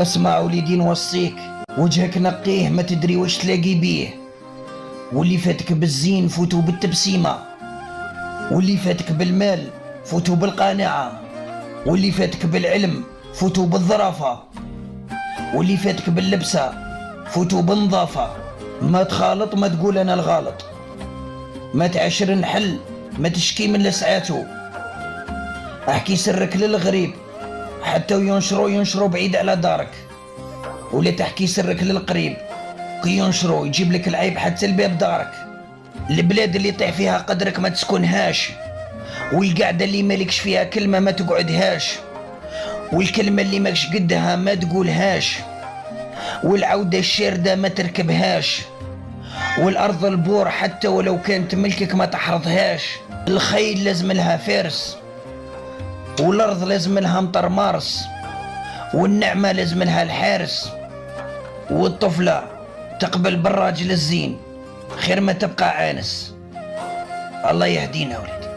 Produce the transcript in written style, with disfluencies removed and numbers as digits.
اسمع وليدي نوصيك، وجهك نقيه ما تدري واش تلاقي بيه. واللي فاتك بالزين فوتو بالتبسيمة، واللي فاتك بالمال فوتو بالقناعة، واللي فاتك بالعلم فوتو بالظرافة، واللي فاتك باللبسة فوتو بالنظافة. ما تخالط ما تقول انا الغلط، ما تعشر نحل ما تشكي من لسعاتو. احكي سرك للغريب حتى ينشروا بعيد على دارك، ولا تحكي سرك للقريب كي ينشروا يجيب لك العيب حتى لباب دارك. البلاد اللي طيح فيها قدرك ما تسكنهاش، والقعدة اللي مالكش فيها كلمة ما تقعدهاش، والكلمة اللي ماكش قدها ما تقولهاش، والعودة الشاردة ما تركبهاش، والأرض البور حتى ولو كانت ملكك ما تحرثهاش. الخيل لازم لها فارس، والأرض لازم لها مطر مارس، والنعمة لازم لها الحارس، والطفلة تقبل بالراجل الزين خير ما تبقى عانس. الله يهدينا وليدي.